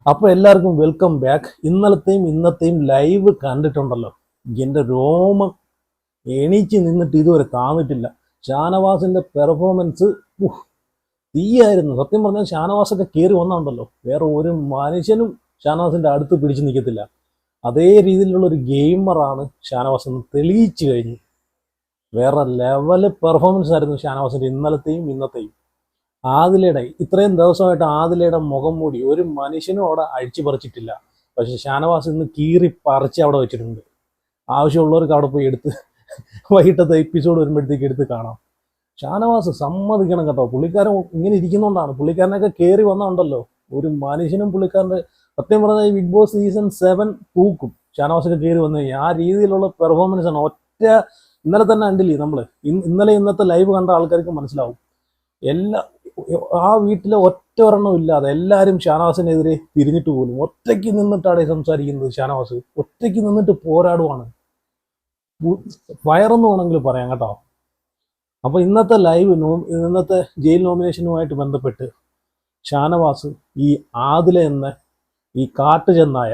അപ്പോൾ എല്ലാവർക്കും welcome back. ഇന്നലത്തെയും ഇന്നത്തെയും live കണ്ടിട്ടുണ്ടല്ലോ. എൻ്റെ രോമം എണീച്ച് നിന്നിട്ട് ഇതുവരെ താന്നിട്ടില്ല. ഷാനവാസിന്റെ പെർഫോമൻസ് തീയായിരുന്നു. സത്യം പറഞ്ഞാൽ ഷാനവാസൊക്കെ കയറി വന്നുണ്ടല്ലോ, വേറെ ഒരു മനുഷ്യനും ഷാനവാസിന്റെ അടുത്ത് പിടിച്ചു നിൽക്കത്തില്ല. അതേ രീതിയിലുള്ള ഒരു ഗെയിമറാണ് ഷാനവാസ് എന്ന് തെളിയിച്ചു കഴിഞ്ഞു. വേറെ ലെവല് പെർഫോമൻസ് ആയിരുന്നു ഷാനവാസിന്റെ ഇന്നലത്തെയും ഇന്നത്തെയും. ആദിലയുടെ ഇത്രയും ദിവസമായിട്ട് ആദിലയുടെ മുഖം മൂടി ഒരു മനുഷ്യനും അവിടെ അഴിച്ചു പറിച്ചിട്ടില്ല. പക്ഷെ ഷാനവാസ് ഇന്ന് കീറി പറിച്ച് അവിടെ വെച്ചിട്ടുണ്ട്. ആവശ്യമുള്ളവർക്ക് അവിടെ പോയി എടുത്ത് വൈകിട്ടത്തെ എപ്പിസോഡ് വരുമ്പോഴത്തേക്ക് എടുത്ത് കാണാം. ഷാനവാസ് സമ്മതിക്കണം കേട്ടോ, പുള്ളിക്കാരൻ ഇങ്ങനെ ഇരിക്കുന്നതുകൊണ്ടാണ്. പുള്ളിക്കാരനൊക്കെ കയറി വന്നുണ്ടല്ലോ, ഒരു മനുഷ്യനും പുള്ളിക്കാരൻ്റെ സത്യം പറഞ്ഞാൽ ഈ ബിഗ് ബോസ് സീസൺ 7 പൂക്കും. ഷാനവാസൊക്കെ കയറി വന്നു കഴിഞ്ഞാൽ ആ രീതിയിലുള്ള പെർഫോമൻസ് ആണ്. ഇന്നലെ തന്നെ കണ്ടില്ലേ നമ്മള്, ഇന്നലെ ഇന്നത്തെ ലൈവ് കണ്ട ആൾക്കാർക്ക് മനസ്സിലാവും. എല്ലാ ആ വീട്ടിലെ ഒറ്റ ഒരെണ്ണം ഇല്ലാതെ എല്ലാവരും ഷാനവാസിനെതിരെ തിരിഞ്ഞിട്ട് പോലും ഒറ്റയ്ക്ക് നിന്നിട്ടാണ് സംസാരിക്കുന്നത്. ഷാനവാസ് ഒറ്റയ്ക്ക് നിന്നിട്ട് പോരാടുവാണ്. വയറെന്ന് വേണമെങ്കിൽ പറയാം കേട്ടോ. അപ്പൊ ഇന്നത്തെ ഇന്നത്തെ ജയിൽ നോമിനേഷനുമായിട്ട് ബന്ധപ്പെട്ട് ഷാനവാസ് ഈ ആദില എന്ന ഈ കാട്ടുചെന്നായ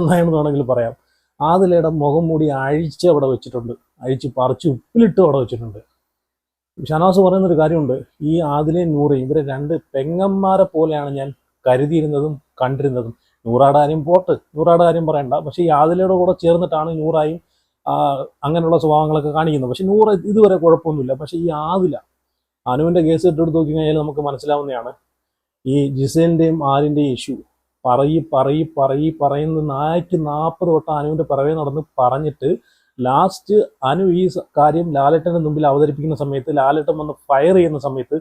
എന്ന് വേണമെങ്കിൽ പറയാം, ആദിലയുടെ മുഖം മൂടി അഴിച്ച് അവിടെ വെച്ചിട്ടുണ്ട്. അഴിച്ച് പറിച്ച് ഉപ്പിലിട്ട് അവിടെ വെച്ചിട്ടുണ്ട്. ഷാനവാസ് പറയുന്നൊരു കാര്യമുണ്ട്, ഈ ആദിലയും നൂറയും ഇവരെ രണ്ട് പെങ്ങന്മാരെ പോലെയാണ് ഞാൻ കരുതിയിരുന്നതും കണ്ടിരുന്നതും. നൂറാടെ കാര്യം പോട്ട്, നൂറാടെ കാര്യം പറയണ്ട, പക്ഷെ ഈ ആദിലയുടെ കൂടെ ചേർന്നിട്ടാണ് നൂറായും അങ്ങനെയുള്ള സ്വഭാവങ്ങളൊക്കെ കാണിക്കുന്നത്. പക്ഷെ നൂറ് ഇതുവരെ കുഴപ്പമൊന്നുമില്ല. പക്ഷെ ഈ ആദില, അനുവിൻ്റെ കേസ് ഇട്ടെടുത്ത് നോക്കി കഴിഞ്ഞാൽ നമുക്ക് മനസ്സിലാവുന്നതാണ് ഈ ജിസേലിൻ്റെയും ആരിൻ്റെയും ഇഷ്യൂ. പറയുന്ന 40 വട്ടം അനുവിൻ്റെ പിറവെ നടന്ന് പറഞ്ഞിട്ട് ലാസ്റ്റ് അനു ഈ കാര്യം ലാലേട്ടൻ്റെ മുമ്പിൽ അവതരിപ്പിക്കുന്ന സമയത്ത്, ലാലേട്ടൻ വന്ന് ഫയർ ചെയ്യുന്ന സമയത്ത്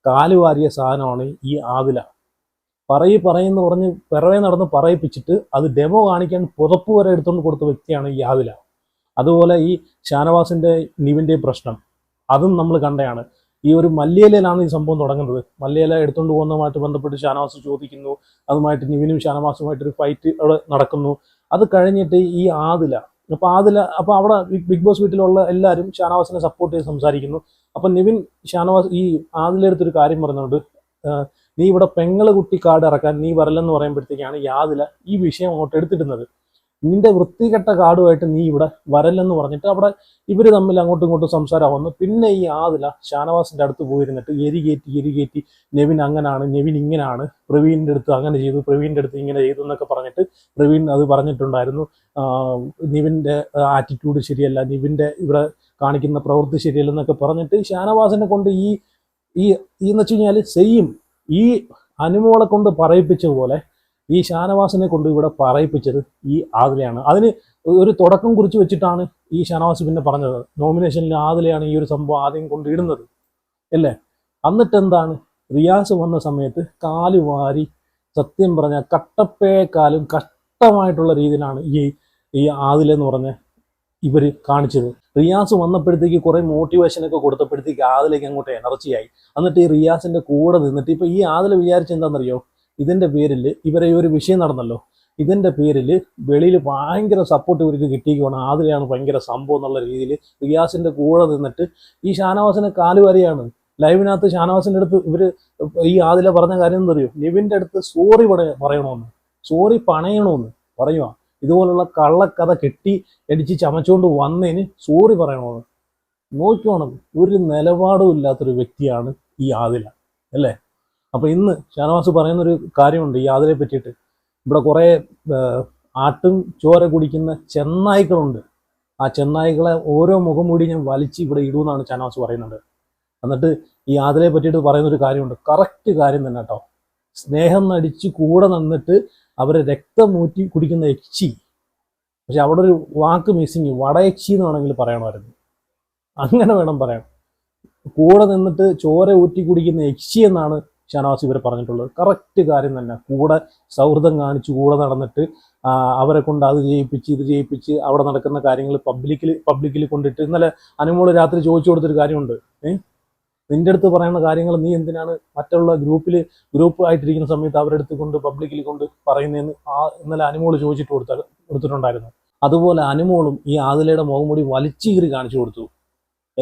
കാലുവാരിയ സാധനമാണ് ഈ ആദില. പറയുന്ന പറഞ്ഞ് പിറവെ നടന്ന് പറയിപ്പിച്ചിട്ട് അത് ഡെമോ കാണിക്കാൻ പുതപ്പ് വരെ എടുത്തുകൊണ്ട് കൊടുത്ത വ്യക്തിയാണ് ഈ ആദില. അതുപോലെ ഈ ഷാനവാസിന്റെ നിവിൻ്റെയും പ്രശ്നം അതും നമ്മൾ കണ്ടതാണ്. ഈ ഒരു മല്ലിയിലാണ് ഈ സംഭവം തുടങ്ങുന്നത്. മല്ലിയില എടുത്തുകൊണ്ട് പോകുന്നതുമായിട്ട് ബന്ധപ്പെട്ട് ഷാനവാസ് ചോദിക്കുന്നു, അതുമായിട്ട് നിവിനും ഷാനവാസുമായിട്ടൊരു ഫൈറ്റ് അവിടെ നടക്കുന്നു. അത് കഴിഞ്ഞിട്ട് ഈ ആദില അപ്പൊ അവിടെ ബിഗ് ബോസ് വീട്ടിലുള്ള എല്ലാവരും ഷാനവാസിനെ സപ്പോർട്ട് ചെയ്ത് സംസാരിക്കുന്നു. അപ്പൊ നിവിൻ ഷാനവാസ് ഈ ആദിലെടുത്തൊരു കാര്യം പറഞ്ഞുകൊണ്ട്, നീ ഇവിടെ പെങ്ങള് കുട്ടി കാർഡ് ഇറക്കാൻ നീ വരല്ലെന്ന് പറയുമ്പോഴത്തേക്കാണ് ഈ ആദില ഈ വിഷയം അങ്ങോട്ട് എടുത്തിടുന്നത്. നിന്റെ വൃത്തികെട്ട കാർഡുമായിട്ട് നീ ഇവിടെ വരല്ലെന്ന് പറഞ്ഞിട്ട് അവിടെ ഇവര് തമ്മിൽ അങ്ങോട്ടും ഇങ്ങോട്ടും സംസാരമാവുന്നു. പിന്നെ ഈ ആദില ഷാനവാസിന്റെ അടുത്ത് പോയിരുന്നിട്ട് എരികേറ്റി നെവിൻ അങ്ങനാണ്, നെവിൻ ഇങ്ങനാണ്, പ്രവീണിന്റെ അടുത്ത് അങ്ങനെ ചെയ്തു, പ്രവീണിന്റെ അടുത്ത് ഇങ്ങനെ ചെയ്തു എന്നൊക്കെ പറഞ്ഞിട്ട് പ്രവീൺ അത് പറഞ്ഞിട്ടുണ്ടായിരുന്നു. നിവിന്റെ ആറ്റിറ്റ്യൂഡ് ശരിയല്ല, നിവിന്റെ ഇവിടെ കാണിക്കുന്ന പ്രവൃത്തി ശരിയല്ലെന്നൊക്കെ പറഞ്ഞിട്ട് ഷാനവാസിനെ കൊണ്ട് ഈ എന്ന് വെച്ച് കഴിഞ്ഞാൽ ഈ അനുമോളെ കൊണ്ട് പറയിപ്പിച്ച പോലെ ഈ ഷാനവാസിനെ കൊണ്ട് ഇവിടെ പറയിപ്പിച്ചത് ഈ ആദിലയാണ്. അതിന് ഒരു തുടക്കം കുറിച്ച് വെച്ചിട്ടാണ് ഈ ഷാനവാസ് പിന്നെ പറഞ്ഞത്, നോമിനേഷനിൽ ആദിലയാണ് ഈ ഒരു സംഭവം ആദ്യം കൊണ്ടിടുന്നത് അല്ലേ. എന്നിട്ട് എന്താണ്, റിയാസ് വന്ന സമയത്ത് കാല് വാരി സത്യം പറഞ്ഞ കട്ടപ്പേക്കാലും കഷ്ടമായിട്ടുള്ള രീതിയിലാണ് ഈ ആദില എന്ന് പറഞ്ഞ ഇവര് കാണിച്ചത്. റിയാസ് വന്നപ്പോഴത്തേക്ക് കുറെ മോട്ടിവേഷനൊക്കെ കൊടുത്തപ്പോഴത്തേക്ക് ആദിലേക്ക് അങ്ങോട്ട് എനർജിയായി. എന്നിട്ട് ഈ റിയാസിന്റെ കൂടെ നിന്നിട്ട് ഇപ്പൊ ഈ ആദില വിചാരിച്ച എന്താണെന്നറിയോ, ഇതിന്റെ പേരിൽ ഇവരെ ഈ ഒരു വിഷയം നടന്നല്ലോ, ഇതിന്റെ പേരിൽ വെളിയിൽ ഭയങ്കര സപ്പോർട്ട് ഇവർക്ക് കിട്ടിയിരിക്കുകയാണ്. ആദിലയാണ് ഭയങ്കര സംഭവം എന്നുള്ള രീതിയിൽ റിയാസിന്റെ കൂടെ നിന്നിട്ട് ഈ ഷാനവാസിനെ കാലുവരെയാണ്. ലൈവിനകത്ത് ഷാനവാസിന്റെ അടുത്ത് ഇവര് ഈ ആദില പറഞ്ഞ കാര്യം എന്താ അറിയോ, നിവിന്റെ അടുത്ത് സോറി പറയണമെന്ന്, സോറി പണയണമെന്ന് പറയുക. ഇതുപോലുള്ള കള്ളക്കഥ കെട്ടി അടിച്ച് ചമച്ചുകൊണ്ട് വന്നതിന് സോറി പറയണമെന്ന്. നോക്കിയോണം, ഒരു നിലപാടും ഇല്ലാത്തൊരു വ്യക്തിയാണ് ഈ ആദില അല്ലേ. അപ്പൊ ഇന്ന് ഷാനവാസ് പറയുന്നൊരു കാര്യമുണ്ട് ഈ ആദിലയെ പറ്റിയിട്ട്. ഇവിടെ കുറെ ആട്ടും ചോര കുടിക്കുന്ന ചെന്നായ്ക്കളുണ്ട്. ആ ചെന്നായ്ക്കളെ ഓരോ മുഖം മൂടി ഞാൻ വലിച്ച് ഇവിടെ ഇടുമെന്നാണ് ഷാനവാസ് പറയുന്നത്. എന്നിട്ട് ഈ ആദിലയെ പറ്റിയിട്ട് പറയുന്നൊരു കാര്യമുണ്ട്, കറക്റ്റ് കാര്യം തന്നെ കേട്ടോ. സ്നേഹം നടിച്ച് കൂടെ നിന്നിട്ട് അവരെ രക്തമൂറ്റി കുടിക്കുന്ന യക്ഷി. പക്ഷെ അവിടെ ഒരു വാക്ക് മിസ്സിങ്, വടയക്ഷി എന്ന് വേണമെങ്കിൽ പറയണമായിരുന്നു. അങ്ങനെ വേണം പറയാൻ. കൂടെ നിന്നിട്ട് ചോര ഊറ്റി കുടിക്കുന്ന യക്ഷി എന്നാണ് ഷാനവാസ് ഇവർ പറഞ്ഞിട്ടുള്ളത്. കറക്റ്റ് കാര്യം തന്നെ. കൂടെ സൗഹൃദം കാണിച്ച് കൂടെ നടന്നിട്ട് അവരെ കൊണ്ട് അത് ചെയ്യിപ്പിച്ച് ഇത് ചെയ്യിപ്പിച്ച് അവിടെ നടക്കുന്ന കാര്യങ്ങൾ പബ്ലിക്കിൽ കൊണ്ടിട്ട്. ഇന്നലെ അനുമോള് രാത്രി ചോദിച്ചു കൊടുത്തൊരു കാര്യമുണ്ട്, നിന്റെ അടുത്ത് പറയുന്ന കാര്യങ്ങൾ നീ എന്തിനാണ് മറ്റുള്ള ഗ്രൂപ്പ് ആയിട്ടിരിക്കുന്ന സമയത്ത് അവരുടെ അടുത്ത് കൊണ്ട് പബ്ലിക്കിൽ കൊണ്ട് പറയുന്നതെന്ന് ഇന്നലെ അനുമോള് ചോദിച്ചിട്ട് കൊടുത്തിട്ടുണ്ടായിരുന്നു. അതുപോലെ അനുമോളും ഈ ആദിലയുടെ മുഖംമൂടി വലിച്ചീറി കാണിച്ചു കൊടുത്തു.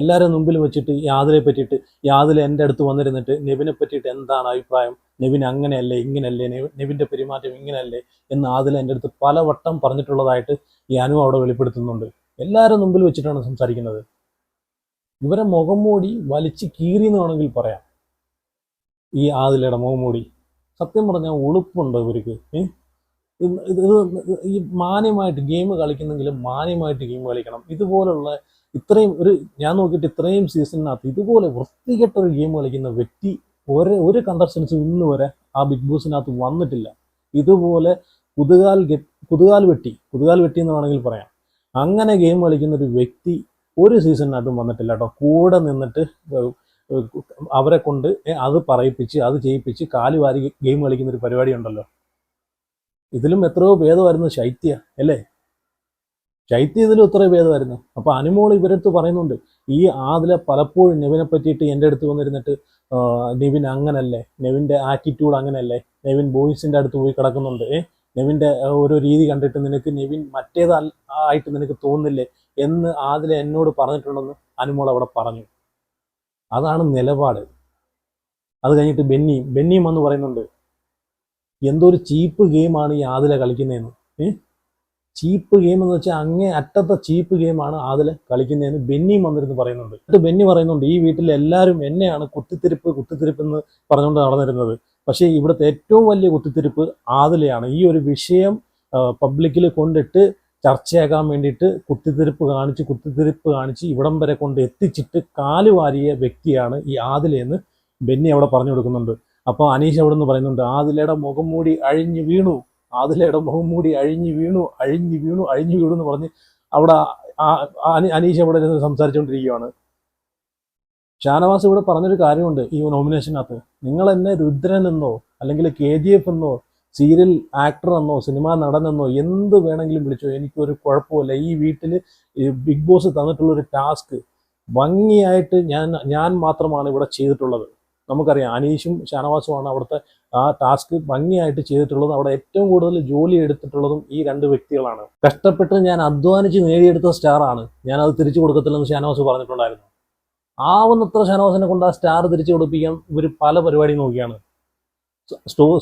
എല്ലാവരും മുമ്പിൽ വെച്ചിട്ട് ഈ ആദിലെ പറ്റിയിട്ട് ഈ ആദില എൻ്റെ അടുത്ത് വന്നിരുന്നിട്ട് നെവിനെ പറ്റിയിട്ട് എന്താണ് അഭിപ്രായം, നെവിൻ അങ്ങനെയല്ലേ ഇങ്ങനെയല്ലേ, നെവിൻ്റെ പെരുമാറ്റം ഇങ്ങനെയല്ലേ എന്ന് ആദില എൻ്റെ അടുത്ത് പലവട്ടം പറഞ്ഞിട്ടുള്ളതായിട്ട് ഈ അനു അവിടെ വെളിപ്പെടുത്തുന്നുണ്ട്. എല്ലാവരും മുമ്പിൽ വെച്ചിട്ടാണ് സംസാരിക്കുന്നത്. ഇവരെ മുഖം മൂടി വലിച്ച് കീറി എന്ന് വേണമെങ്കിൽ പറയാം. ഈ ആദിലയുടെ മുഖം മൂടി സത്യം പറഞ്ഞാൽ ഉളുപ്പുണ്ടോ ഇവർക്ക്? ഇത് ഈ മാന്യമായിട്ട് ഗെയിം കളിക്കുന്നെങ്കിലും മാന്യമായിട്ട് ഗെയിം കളിക്കണം. ഇതുപോലുള്ള ഇത്രയും ഞാൻ നോക്കിയിട്ട് ഇത്രയും സീസണിനകത്ത് ഇതുപോലെ വൃത്തികെട്ട ഒരു ഗെയിം കളിക്കുന്ന വ്യക്തി ഒരു കണ്ടസ്റ്റൻസും ഇന്ന് വരെ ആ ബിഗ് ബോസിനകത്ത് വന്നിട്ടില്ല. ഇതുപോലെ കുതുകാൽ വെട്ടി എന്ന് വേണമെങ്കിൽ പറയാം. അങ്ങനെ ഗെയിം കളിക്കുന്ന ഒരു വ്യക്തി ഒരു സീസണിനകത്തും വന്നിട്ടില്ല കേട്ടോ. കൂടെ നിന്നിട്ട് അവരെ കൊണ്ട് അത് പറയിപ്പിച്ച് അത് ചെയ്യിപ്പിച്ച് കാലുവാരി ഗെയിം കളിക്കുന്ന ഒരു പരിപാടി ഉണ്ടല്ലോ. ഇതിലും എത്രയോ ഭേദമായിരുന്നു ശൈത്യ, അല്ലേ? ശൈത്യ ഇതിലും എത്രയോ ഭേദമായിരുന്നു. അപ്പോൾ അനുമോൾ ഇവരടുത്ത് പറയുന്നുണ്ട്, ഈ ആദില പലപ്പോഴും നെവിനെ പറ്റിയിട്ട് എൻ്റെ അടുത്ത് വന്നിരുന്നിട്ട് നെവിൻ അങ്ങനല്ലേ, നെവിൻ്റെ ആറ്റിറ്റ്യൂഡ് അങ്ങനെയല്ലേ, നെവിൻ ബോയ്സിൻ്റെ അടുത്ത് പോയി കിടക്കുന്നുണ്ട്, നെവിൻ്റെ ഒരു രീതി കണ്ടിട്ട് നിനക്ക് നെവിൻ മറ്റേതായിട്ട് നിനക്ക് തോന്നില്ലേ എന്ന് ആദില എന്നോട് പറഞ്ഞിട്ടുണ്ടെന്ന് അനുമോൾ അവിടെ പറഞ്ഞു. അതാണ് നിലപാട്. അത് കഴിഞ്ഞിട്ട് ബെന്നിയും വന്ന് പറയുന്നുണ്ട്, എന്തോ ഒരു ചീപ്പ് ഗെയിമാണ് ഈ ആദില കളിക്കുന്നതെന്ന്. ചീപ്പ് ഗെയിം എന്ന് വെച്ചാൽ അങ്ങേ അറ്റത്തെ ചീപ്പ് ഗെയിമാണ് ആദില കളിക്കുന്നതെന്ന് ബെന്നിയും വന്നിരുന്ന് പറയുന്നുണ്ട്. എന്നിട്ട് ബെന്നി പറയുന്നുണ്ട്, ഈ വീട്ടിൽ എല്ലാവരും എന്നെയാണ് കുത്തിത്തിരിപ്പ് എന്ന് പറഞ്ഞുകൊണ്ട് നടന്നിരുന്നത്. പക്ഷേ ഇവിടുത്തെ ഏറ്റവും വലിയ കുത്തിത്തിരിപ്പ് ആദിലയാണ്. ഈ ഒരു വിഷയം പബ്ലിക്കിൽ കൊണ്ടിട്ട് ചർച്ചയാക്കാൻ വേണ്ടിയിട്ട് കുത്തിത്തിരിപ്പ് കാണിച്ച് ഇവിടം വരെ കൊണ്ട് എത്തിച്ചിട്ട് കാലുവാരിയ വ്യക്തിയാണ് ഈ ആദിലയെന്ന് ബെന്നി അവിടെ പറഞ്ഞു കൊടുക്കുന്നുണ്ട്. അപ്പോൾ അനീഷ് അവിടെ നിന്ന് പറയുന്നുണ്ട്, ആദിലയുടെ മുഖം മൂടി അഴിഞ്ഞു വീണു എന്ന് പറഞ്ഞ് അവിടെ അനീഷ് അവിടെ ഇരുന്ന് സംസാരിച്ചുകൊണ്ടിരിക്കുകയാണ്. ഷാനവാസ് ഇവിടെ പറഞ്ഞൊരു കാര്യമുണ്ട് ഈ നോമിനേഷനകത്ത്, നിങ്ങൾ എന്നെ രുദ്രൻ എന്നോ അല്ലെങ്കിൽ KGF എന്നോ സീരിയൽ ആക്ടർ എന്നോ സിനിമാ നടനെന്നോ എന്ത് വേണമെങ്കിലും വിളിച്ചോ, എനിക്കൊരു കുഴപ്പമില്ല. ഈ വീട്ടിൽ ബിഗ് ബോസ് തന്നിട്ടുള്ളൊരു ടാസ്ക് ഭംഗിയായിട്ട് ഞാൻ മാത്രമാണ് ഇവിടെ ചെയ്തിട്ടുള്ളത്. നമുക്കറിയാം അനീഷും ഷാനവാസുമാണ് അവിടുത്തെ ആ ടാസ്ക് ഭംഗിയായിട്ട് ചെയ്തിട്ടുള്ളത്. അവിടെ ഏറ്റവും കൂടുതൽ ജോലി എടുത്തിട്ടുള്ളതും ഈ രണ്ട് വ്യക്തികളാണ്. കഷ്ടപ്പെട്ട് ഞാൻ അധ്വാനിച്ച് നേടിയെടുത്ത സ്റ്റാറാണ്, ഞാനത് തിരിച്ചു കൊടുക്കത്തില്ലെന്ന് ഷാനവാസ് പറഞ്ഞിട്ടുണ്ടായിരുന്നു. ആവുന്നത്ര ഷാനവാസിനെ കൊണ്ട് ആ സ്റ്റാർ തിരിച്ചു കൊടുപ്പിക്കാൻ ഇവർ പല പരിപാടി നോക്കിയാണ്.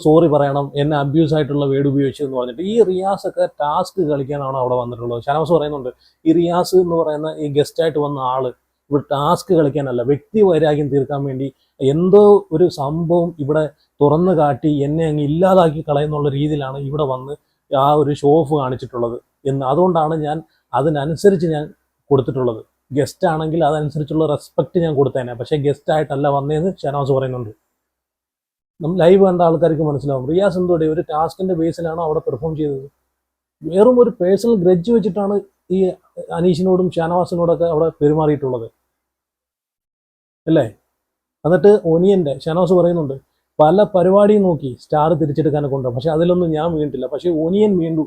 സോറി പറയണം, എന്നെ അബ്യൂസ് ആയിട്ടുള്ള വേർഡ് ഉപയോഗിച്ചു എന്ന് പറഞ്ഞിട്ട്. ഈ റിയാസ് ഒക്കെ ടാസ്ക് കളിക്കാനാണ് അവിടെ വന്നിട്ടുള്ളത്. ഷാനവാസ് പറയുന്നുണ്ട്, ഈ റിയാസ് എന്ന് പറയുന്ന ഈ ഗസ്റ്റായിട്ട് വന്ന ആള് ഇവിടെ ടാസ്ക് കളിക്കാനല്ല, വ്യക്തി വൈരാഗ്യം തീർക്കാൻ വേണ്ടി എന്തോ ഒരു സംഭവം ഇവിടെ തുറന്നു കാട്ടി എന്നെ അങ്ങ് ഇല്ലാതാക്കി കളയുന്നുള്ള രീതിയിലാണ് ഇവിടെ വന്ന് ആ ഒരു ഷോ ഓഫ് കാണിച്ചിട്ടുള്ളത് എന്ന്. അതുകൊണ്ടാണ് ഞാൻ അതിനനുസരിച്ച് ഞാൻ കൊടുത്തിട്ടുള്ളത്. ഗസ്റ്റ് ആണെങ്കിൽ അതനുസരിച്ചുള്ള റെസ്പെക്റ്റ് ഞാൻ കൊടുത്തേനെ, പക്ഷേ ഗസ്റ്റ് ആയിട്ടല്ല വന്നതെന്ന് ഷാനവാസ് പറയുന്നുണ്ട്. നമ്മൾ ലൈവ് കണ്ട ആൾക്കാർക്ക് മനസ്സിലാവും റിയാസ് എന്തോടെ ഒരു ടാസ്കിന്റെ ബേസിലാണ് അവിടെ പെർഫോം ചെയ്തത്. വെറും ഒരു പേഴ്സണൽ ഗ്രഡ്ജ് വെച്ചിട്ടാണ് ഈ അനീഷിനോടും ഷാനവാസിനോടൊക്കെ അവിടെ പെരുമാറിയിട്ടുള്ളത്, അല്ലേ? എന്നിട്ട് ഒനിയൻ്റെ ഷാനവാസ് പറയുന്നുണ്ട്, പല പരിപാടിയും നോക്കി സ്റ്റാർ തിരിച്ചെടുക്കാനൊക്കെ ഉണ്ട്, പക്ഷെ അതിലൊന്നും ഞാൻ വീണിട്ടില്ല. പക്ഷേ ഒനിയൻ വീണു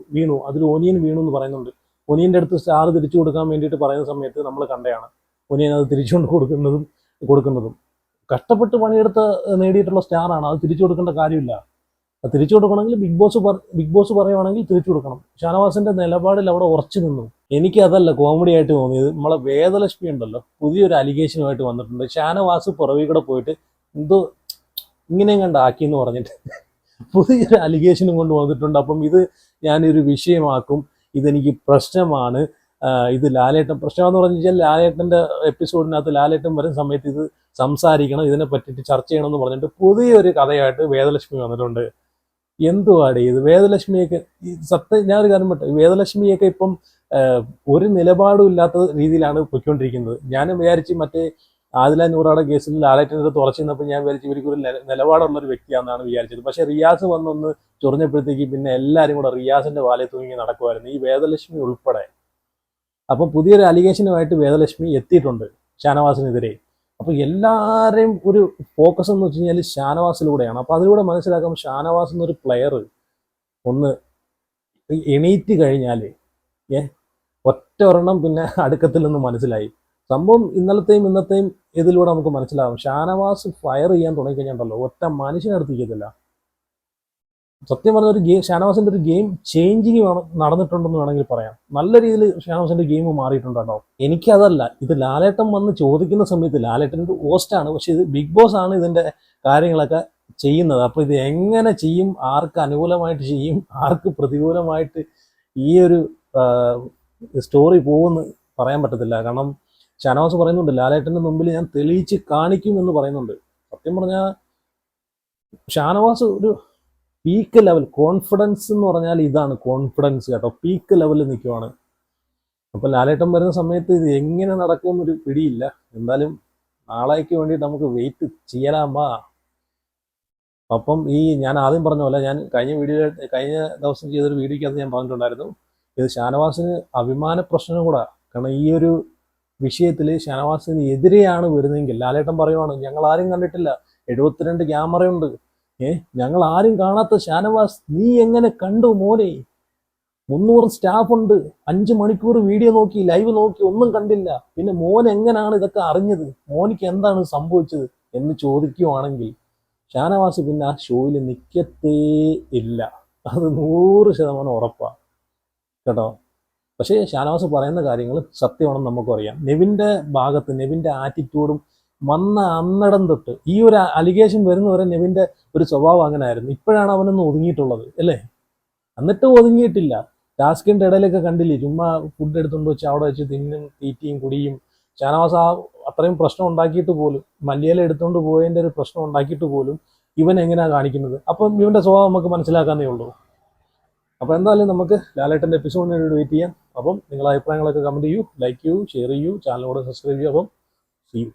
എന്ന് പറയുന്നുണ്ട്. ഒനിയൻ്റെ അടുത്ത് സ്റ്റാർ തിരിച്ചു കൊടുക്കാൻ വേണ്ടിയിട്ട് പറയുന്ന സമയത്ത് നമ്മൾ കണ്ടതാണ് ഒനിയൻ അത് തിരിച്ചുകൊണ്ട് കൊടുക്കുന്നതും. കഷ്ടപ്പെട്ട് പണിയെടുത്ത് നേടിയിട്ടുള്ള സ്റ്റാറാണ്, അത് തിരിച്ചു കൊടുക്കേണ്ട കാര്യമില്ല. അത് തിരിച്ചു കൊടുക്കണമെങ്കിൽ ബിഗ് ബോസ് പറയുവാണെങ്കിൽ തിരിച്ചു കൊടുക്കണം. ഷാനവാസിന്റെ നിലപാടിൽ അവിടെ ഉറച്ചു നിന്നു. എനിക്കതല്ല കോമഡി ആയിട്ട് തോന്നിയത്, നമ്മളെ വേദലക്ഷ്മി ഉണ്ടല്ലോ, പുതിയൊരു അലിഗേഷനുമായിട്ട് വന്നിട്ടുണ്ട്. ഷാനവാസ് പുറവി കൂടെ പോയിട്ട് എന്തോ ഇങ്ങനെയും കണ്ടാക്കി എന്ന് പറഞ്ഞിട്ട് പുതിയൊരു അലിഗേഷനും കൊണ്ട് വന്നിട്ടുണ്ട്. അപ്പം ഇത് ഞാനൊരു വിഷയമാക്കും, ഇതെനിക്ക് പ്രശ്നമാണ്, ഇത് ലാലേട്ടൻ പ്രശ്നമാണെന്ന് പറഞ്ഞു കഴിഞ്ഞാൽ ലാലേട്ടൻ്റെ എപ്പിസോഡിനകത്ത് ലാലേട്ടൻ വരുന്ന സമയത്ത് ഇത് സംസാരിക്കണം, ഇതിനെ പറ്റിയിട്ട് ചർച്ച ചെയ്യണമെന്ന് പറഞ്ഞിട്ട് പുതിയൊരു കഥയായിട്ട് വേദലക്ഷ്മി വന്നിട്ടുണ്ട്. എന്തുവാടി ഇത്? വേദലക്ഷ്മിയൊക്കെ ഞാനൊരു കാര്യം പറ്റും, വേദലക്ഷ്മിയൊക്കെ ഇപ്പം ഒരു നിലപാടും ഇല്ലാത്ത രീതിയിലാണ് പൊയ്ക്കൊണ്ടിരിക്കുന്നത്. ഞാനും വിചാരിച്ച് മറ്റേ ആദില നൂറാടെ കേസിൽ ലാലേട്ടൻ്റെ അടുത്ത് ഉറച്ചു നിന്നപ്പോൾ ഞാൻ വിചാരിച്ചു ഇവർക്കൊരു നിലപാടുള്ളൊരു വ്യക്തിയാണെന്നാണ് വിചാരിച്ചത്. പക്ഷേ റിയാസ് വന്നൊന്ന് ചൊറിഞ്ഞപ്പോഴത്തേക്ക് പിന്നെ എല്ലാവരും കൂടെ റിയാസിന്റെ വാലെ തൂങ്ങി നടക്കുമായിരുന്നു, ഈ വേദലക്ഷ്മി ഉൾപ്പെടെ. അപ്പം പുതിയൊരു അലിഗേഷനുമായിട്ട് വേദലക്ഷ്മി എത്തിയിട്ടുണ്ട് ഷാനവാസിനെതിരെ. അപ്പോൾ എല്ലാവരെയും ഒരു ഫോക്കസ് എന്ന് വെച്ച് കഴിഞ്ഞാൽ ഷാനവാസിലൂടെയാണ്. അപ്പോൾ അതിലൂടെ മനസ്സിലാക്കാം ഷാനവാസ് എന്നൊരു പ്ലെയർ ഒന്ന് എണീറ്റ് കഴിഞ്ഞാൽ ഒറ്റ ഒരെണ്ണം പിന്നെ അടുക്കത്തില്ലെന്ന് മനസ്സിലായി. സംഭവം ഇന്നത്തെയും ഇതിലൂടെ നമുക്ക് മനസ്സിലാവും. ഷാനവാസ് ഫയർ ചെയ്യാൻ തുടങ്ങിക്കഴിഞ്ഞാൽ ഒറ്റ മനുഷ്യനടുത്തിരിക്കത്തില്ല. സത്യം പറഞ്ഞ ഒരു ഗെയിം, ഷാനവാസിന്റെ ഒരു ഗെയിം ചേഞ്ചിങ് നടന്നിട്ടുണ്ടെന്ന് വേണമെങ്കിൽ പറയാം. നല്ല രീതിയിൽ ഷാനവാസിന്റെ ഗെയിം മാറിയിട്ടുണ്ട് കേട്ടോ. എനിക്കതല്ല, ഇത് ലാലേട്ടൻ വന്ന് ചോദിക്കുന്ന സമയത്ത് ലാലേട്ടൻ്റെ ഹോസ്റ്റാണ്, പക്ഷെ ഇത് ബിഗ് ബോസ് ആണ് ഇതിന്റെ കാര്യങ്ങളൊക്കെ ചെയ്യുന്നത്. അപ്പൊ ഇത് എങ്ങനെ ചെയ്യും, ആർക്ക് അനുകൂലമായിട്ട് ചെയ്യും, ആർക്ക് പ്രതികൂലമായിട്ട് ഈ ഒരു സ്റ്റോറി പോകുമെന്ന് പറയാൻ പറ്റത്തില്ല. കാരണം ഷാനവാസ് പറയുന്നുണ്ട് ലാലേട്ടന്റെ മുമ്പിൽ ഞാൻ തെളിയിച്ച് കാണിക്കും എന്ന് പറയുന്നുണ്ട്. സത്യം പറഞ്ഞാൽ ഷാനവാസ് ഒരു പീക്ക് ലെവൽ കോൺഫിഡൻസ് എന്ന് പറഞ്ഞാൽ ഇതാണ് കോൺഫിഡൻസ് കേട്ടോ, പീക്ക് ലെവലിൽ നിൽക്കുവാണ്. അപ്പം ലാലേട്ടൻ വരുന്ന സമയത്ത് ഇത് എങ്ങനെ നടക്കുമെന്നൊരു പിടിയില്ല. എന്തായാലും നാളേക്ക് വേണ്ടിയിട്ട് നമുക്ക് വെയിറ്റ് ചെയ്യലാമ്പാ. അപ്പം ഞാൻ ആദ്യം പറഞ്ഞ പോലെ, ഞാൻ കഴിഞ്ഞ ദിവസം ചെയ്തൊരു വീഡിയോയ്ക്കകത്ത് ഞാൻ പറഞ്ഞിട്ടുണ്ടായിരുന്നു, ഇത് ഷാനവാസിന് അഭിമാന പ്രശ്നം കൂടെ. കാരണം ഈ ഒരു വിഷയത്തിൽ ഷാനവാസിന് എതിരെയാണ് വരുന്നതെങ്കിൽ ലാലേട്ടൻ പറയുവാണ് ഞങ്ങൾ ആരും കണ്ടിട്ടില്ല, 72 ക്യാമറയുണ്ട്, ഞങ്ങൾ ആരും കാണാത്ത ഷാനവാസ് നീ എങ്ങനെ കണ്ടു മോനെ, 300 സ്റ്റാഫുണ്ട്, 5 മണിക്കൂർ വീഡിയോ നോക്കി ലൈവ് നോക്കി ഒന്നും കണ്ടില്ല, പിന്നെ മോൻ എങ്ങനെയാണ് ഇതൊക്കെ അറിഞ്ഞത്, മോനിക്ക് എന്താണ് സംഭവിച്ചത് എന്ന് ചോദിക്കുവാണെങ്കിൽ ഷാനവാസ് പിന്നെ ആ ഷോയിൽ നിൽക്കത്തേ ഇല്ല. അത് 100% ഉറപ്പാണ് കേട്ടോ. പക്ഷേ ഷാനവാസ് പറയുന്ന കാര്യങ്ങൾ സത്യമാണെന്ന് നമുക്കറിയാം. നെവിൻ്റെ ഭാഗത്ത് നെവിൻ്റെ ആറ്റിറ്റ്യൂഡും വന്ന അന്നടം തൊട്ട് ഈ ഒരു അലിഗേഷൻ വരുന്നവരെ നെവിൻ്റെ ഒരു സ്വഭാവം അങ്ങനെ ആയിരുന്നു. ഇപ്പോഴാണ് അവനൊന്ന് ഒതുങ്ങിയിട്ടുള്ളത് അല്ലേ? എന്നിട്ടും ഒതുങ്ങിയിട്ടില്ല. ടാസ്കിൻ്റെ ഇടയിലൊക്കെ കണ്ടില്ലേ, ചുമ്മാ ഫുഡ് എടുത്തുകൊണ്ട് വെച്ച് അവിടെ വെച്ച് തിന്നും തീറ്റിയും കുടിയും. ഷാനവാസ് അത്രയും പ്രശ്നം ഉണ്ടാക്കിയിട്ട് പോലും, മല്ലിയില എടുത്തുകൊണ്ട് പോയതിൻ്റെ ഒരു പ്രശ്നം ഉണ്ടാക്കിയിട്ട് പോലും ഇവൻ എങ്ങനെയാണ് കാണിക്കുന്നത്. അപ്പം ഇവൻ്റെ സ്വഭാവം നമുക്ക് മനസ്സിലാക്കാന്നേ ഉള്ളൂ. അപ്പോൾ എന്തായാലും നമുക്ക് ലാലേട്ടൻ്റെ എപ്പിസോഡിന് വേണ്ടി വെയിറ്റ് ചെയ്യാം. അപ്പം നിങ്ങളുടെ അഭിപ്രായങ്ങളൊക്കെ കമൻറ്റ് ചെയ്യൂ, ലൈക്ക് ചെയ്യൂ, ഷെയർ ചെയ്യൂ, ചാനലോട് സബ്സ്ക്രൈബ് ചെയ്യൂ. അപ്പം see you.